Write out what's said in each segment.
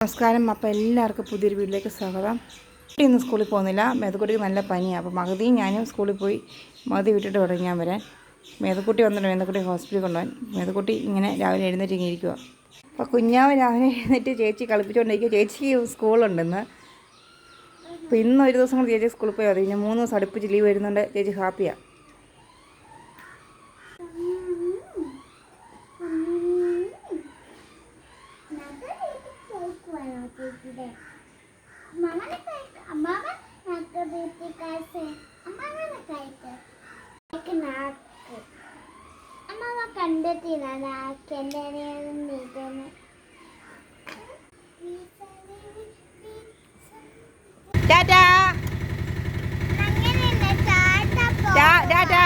നമസ്കാരം. അപ്പോൾ എല്ലാവർക്കും പുതിയൊരു വീട്ടിലേക്ക് സ്വാഗതം. ഇന്ന് സ്കൂളിൽ പോകുന്നില്ല. മേതക്കുട്ടിക്ക് നല്ല പനിയാണ്. അപ്പോൾ മഹതിയും ഞാനും സ്കൂളിൽ പോയി മഹതി വിട്ടിട്ട് തുടങ്ങി ഞാൻ വരാൻ. മേതക്കുട്ടി വന്നിട്ട് മേതക്കുട്ടി ഹോസ്പിറ്റലിൽ കൊണ്ടുപോകാൻ. മേതക്കുട്ടി ഇങ്ങനെ രാവിലെ എഴുന്നേറ്റ് ഇങ്ങനെ ഇരിക്കുക. അപ്പോൾ കുഞ്ഞാവ് രാവിലെ എഴുന്നേറ്റ് ചേച്ചി കളിപ്പിച്ചുകൊണ്ടിരിക്കുക. ചേച്ചിക്ക് സ്കൂളുണ്ടെന്ന്. അപ്പോൾ ഇന്ന് ഒരു ദിവസം കൂടി ചേച്ചി സ്കൂളിൽ പോയി. പിന്നെ 3 ദിവസം അടുപ്പിച്ച് ലീവ് വരുന്നുണ്ട്. ചേച്ചി ഹാപ്പിയാണ്. ടാറ്റാ ടാറ്റാ.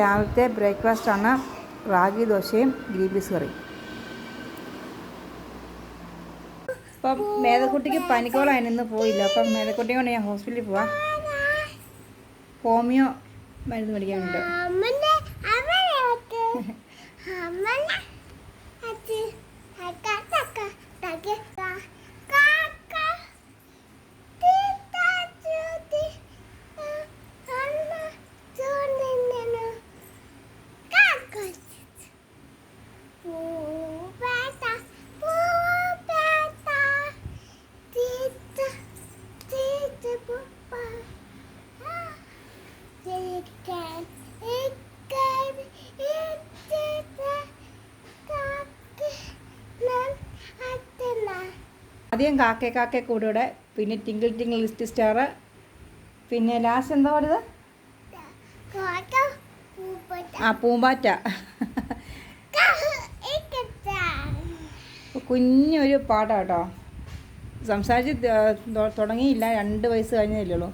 രാവിലത്തെ ബ്രേക്ക്ഫാസ്റ്റാണ് റാഗി ദോശയും ഗ്രീൻ പീസ് കറിയും. അപ്പം മേതക്കുട്ടിക്ക് പനിക്കോളാണ്, ഇന്ന് പോയില്ല. അപ്പം മേതക്കുട്ടിയെ കൊണ്ട് ഞാൻ ഹോസ്പിറ്റലിൽ പോവാം. ഹോമിയോ മരുന്ന് മേടിക്കാനുണ്ട്. ആദ്യം കാക്കേ കാക്കേ കൂടെ, പിന്നെ ടിങ്കിൾ ടിങ്കിൾ ലിസ്റ്റ് സ്റ്റാർ, പിന്നെ ലാസ്റ്റ് എന്താ പറയുക, പൂമ്പാറ്റ. കുഞ്ഞൊരു പാട്ടാ കേട്ടോ. സംസാരിച്ച് തുടങ്ങിയില്ല, 2 വയസ്സ് കഴിഞ്ഞതല്ലേ ഉള്ളൂ.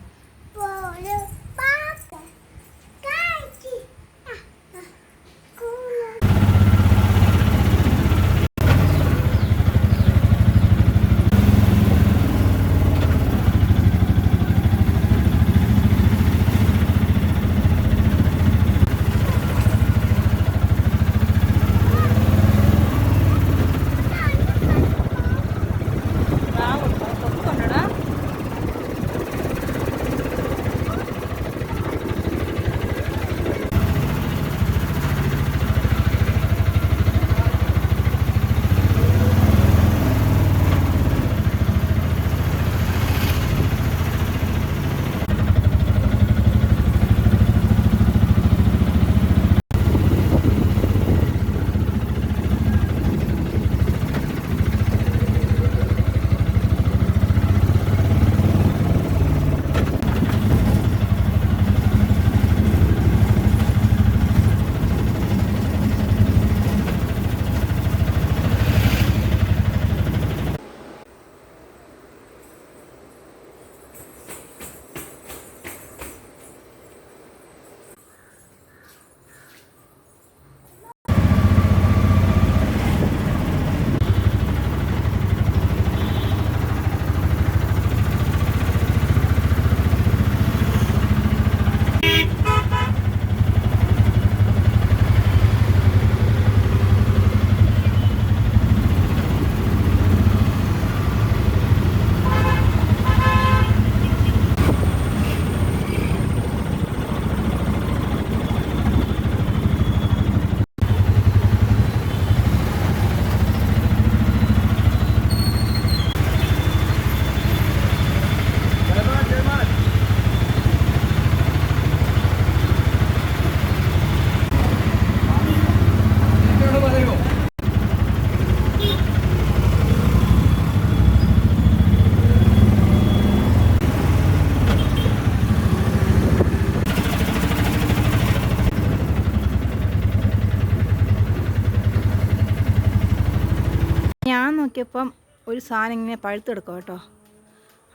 നോക്കിയപ്പം ഒരു സാധനം ഇങ്ങനെ പഴുത്തെടുക്കുക കേട്ടോ.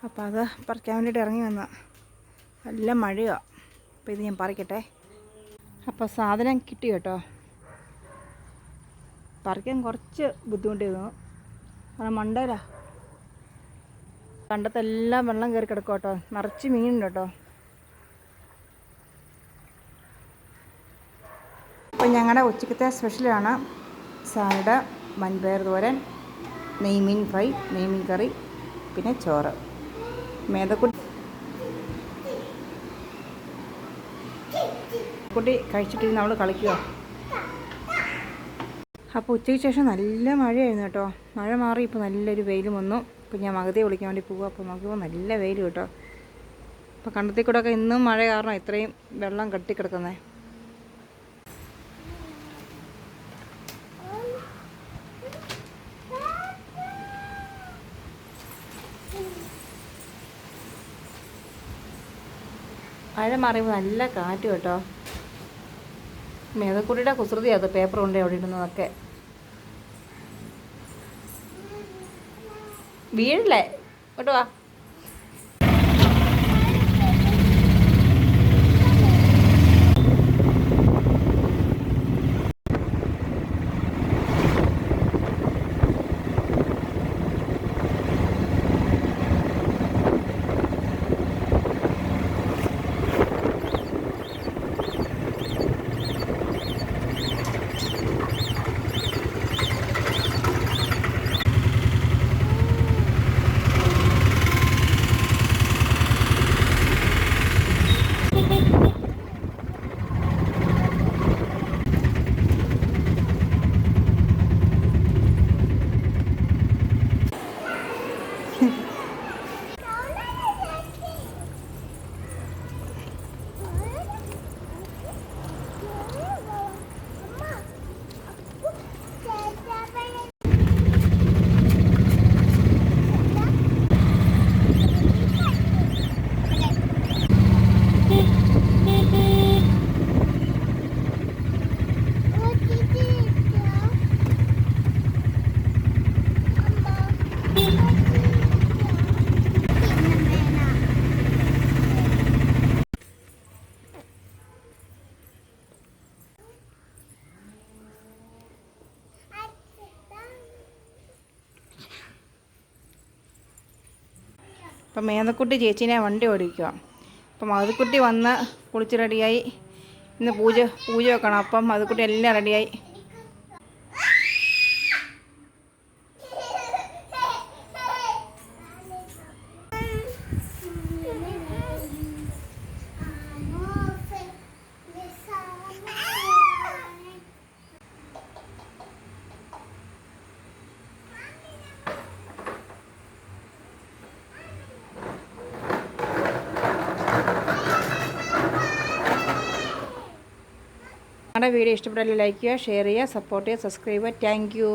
അപ്പോൾ അത് പറിക്കാൻ വേണ്ടിയിട്ട് ഇറങ്ങി വന്ന നല്ല മഴയാണ്. അപ്പോൾ ഇത് ഞാൻ പറിക്കട്ടെ. അപ്പോൾ സാധനം കിട്ടി കേട്ടോ. പറിക്കാൻ കുറച്ച് ബുദ്ധിമുട്ടായിരുന്നു. കാരണം മണ്ടയില കണ്ടത്തെല്ലാം വെള്ളം കയറി കിടക്കും കേട്ടോ. നിറച്ച് മീനുണ്ട് കേട്ടോ. അപ്പോൾ ഞങ്ങളുടെ ഉച്ചക്കത്തെ സ്പെഷ്യലാണ് സാലഡ്, വൻപയർ തോരൻ, നെയ്മീൻ ഫ്രൈ, നെയ്മീൻ കറി, പിന്നെ ചോറ്. കുട്ടി കഴിച്ചിട്ടിരുന്ന് അവൾ കളിക്കുക. അപ്പോൾ ഉച്ചയ്ക്ക് ശേഷം നല്ല മഴയായിരുന്നു കേട്ടോ. മഴ മാറി ഇപ്പോൾ നല്ലൊരു വെയിലും വന്നു. ഇപ്പോൾ ഞാൻ മകതിയെ വിളിക്കാൻ വേണ്ടി പോവുക. അപ്പോൾ നോക്കിയപ്പോൾ നല്ല വെയിൽ കേട്ടോ. അപ്പോൾ കണ്ടത്തിൽ കൂടെ ഒക്കെ ഇന്നും മഴ കാരണം ഇത്രയും വെള്ളം കെട്ടിക്കിടക്കുന്നത്. മഴ മാറിയപ്പോൾ നല്ല കാറ്റ് കേട്ടോ. മേതക്കുട്ടിയുടെ കുസൃതിയാണ് പേപ്പർ കൊണ്ട് അവിടെ ഇടുന്നതൊക്കെ. വീഴല്ലേ കേട്ടോ. വാ. അപ്പം മേതക്കുട്ടി ചേച്ചീനെ വണ്ടി ഓടിക്കുക. അപ്പം മധുക്കുട്ടി വന്ന് കുളിച്ച് റെഡിയായി. ഇന്ന് പൂജ വെക്കണം. അപ്പം മധുക്കുട്ടി എല്ലാം റെഡിയായി. ഞങ്ങളുടെ വീഡിയോ ഇഷ്ടപ്പെട്ടാൽ ലൈക്ക് ചെയ്യുക, ഷെയർ ചെയ്യുക, സപ്പോർട്ട് ചെയ്യുക, സബ്സ്ക്രൈബ് ചെയ്യുക. Thank you.